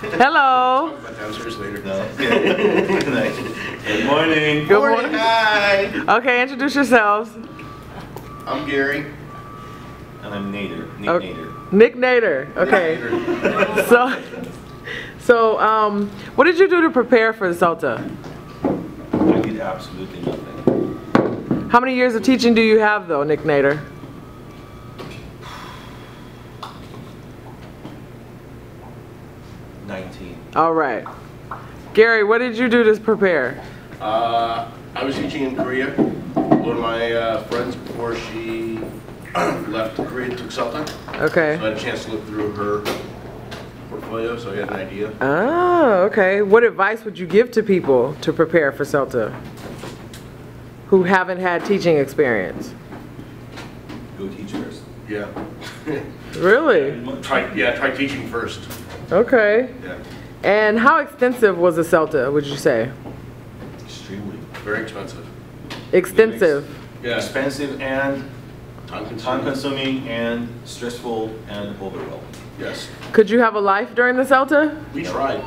Hello. Talk about downstairs later. No. Good night. Good morning. Good morning. Hi. Okay, introduce yourselves. I'm Gary. And I'm Nader. Nick Okay. Nader. Nick Nader. Okay. So, what did you do to prepare for the CELTA? I did absolutely nothing. How many years of teaching do you have, though, Nick Nader? 19. All right. Gary, what did you do to prepare? I was teaching in Korea. One of my friends before she left Korea took CELTA. Okay. So I had a chance to look through her portfolio, so I got an idea. Oh, okay. What advice would you give to people to prepare for CELTA who haven't had teaching experience? Go teach first. Yeah. Really? Try teaching first. Okay. Yeah. And how extensive was the CELTA, would you say? Extremely. Very expensive. Extensive. Yeah. Expensive and Time time consuming and stressful and overwhelming. Yes. Could you have a life during the CELTA? We tried.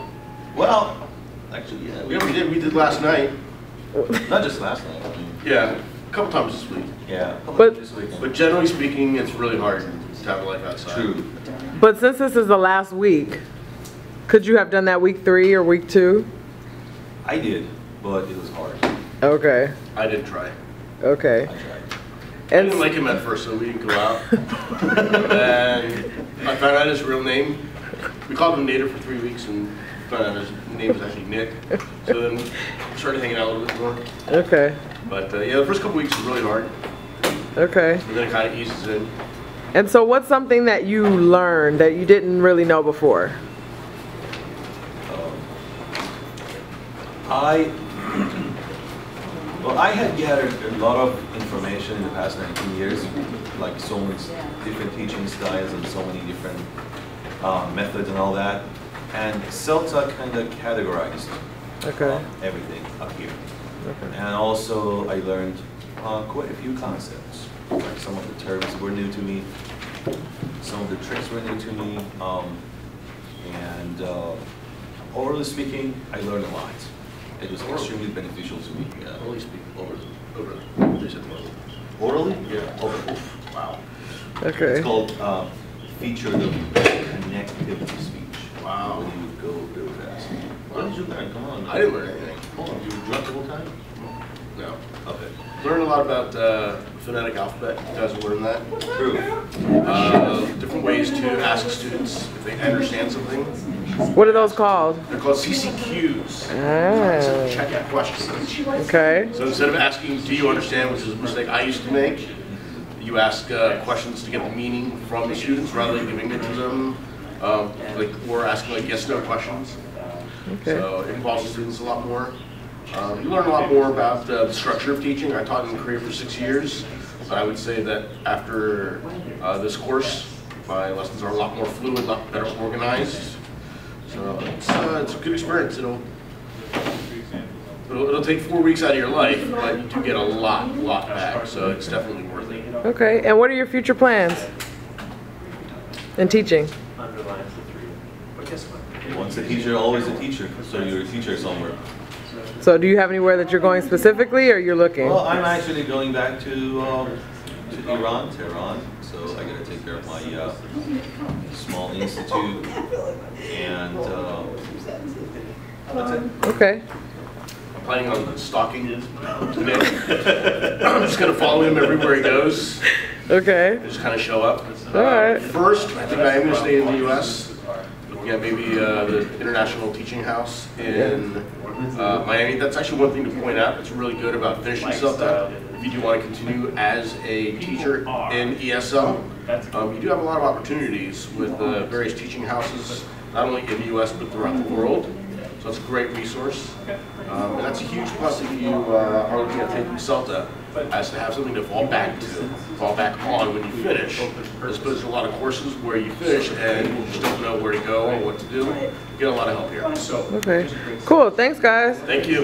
Well, actually, yeah. Yeah, we did. We did last night. Not just last night. I mean, Yeah. A couple times this week. yeah. But- This weekend. But generally speaking, it's really hard to have a life outside. True. But since this is the last week, could you have done that week 3 or week 2? I did, but it was hard. Okay. I didn't try. Okay. I tried. I And didn't like him at first, so we didn't go out. And I found out his real name. We called him Nader for 3 weeks and found out his name was actually Nick. So then we started hanging out a little bit more. okay. But yeah, the first couple weeks was really hard. Okay. But then it kind of eases in. And so what's something that you learned that you didn't really know before? Well, I had gathered a lot of information in the past 19 years, like so many different teaching styles and so many different methods and all that. And CELTA kind of categorized Okay. everything up here. Okay. And also I learned quite a few concepts. Like some of the terms were new to me, some of the tricks were new to me, and orally speaking, I learned a lot. It was extremely beneficial to me. Only speak over. They said orally. Orally? Yeah. Over. Wow. Okay. It's called featured connective speech. Wow. When you go real fast. What did you learn? Come on. I didn't learn anything. Hold on. You drunk the whole time? No. Okay. Learned a lot about phonetic alphabet. You guys have learned that. True. Different ways to ask students if they understand something. What are those called? They're called CCQs. So Ah. check-in questions. Okay. So instead of asking, do you understand, which is a mistake I used to make, you ask questions to get the meaning from the students rather than giving it to them, or asking like yes/no questions. Okay. So it involves the students a lot more. You learn a lot more about the structure of teaching. I taught in Korea for 6 years, so I would say that after this course, my lessons are a lot more fluid, a lot better organized. So it's a good experience. It'll take 4 weeks out of your life, but you do get a lot back. So it's definitely worth it. Okay. And what are your future plans in teaching? Once a teacher, always a teacher. So you're a teacher somewhere. So do you have anywhere that you're going specifically, or you're looking? Well, I'm actually going back to Iran, Tehran. So I got to take care of my small institute, and that's it. Okay. I'm planning on stalking Nick. I'm just going to follow him everywhere he goes. Okay. Just kind of show up. All right. First, I think I am going to stay in the U.S. Looking at maybe the International Teaching House in Miami. That's actually one thing to point out. It's really good about finishing CELTA. If you do want to continue as a teacher in ESL, you do have a lot of opportunities with various teaching houses, not only in the U.S. but throughout the world. So it's a great resource. And that's a huge plus if you are looking at taking CELTA, as to have something to fall back on when you finish. As opposed to a lot of courses where you finish and you just don't know where to go or what to do. You get a lot of help here. Okay. Cool. Thanks, guys. Thank you.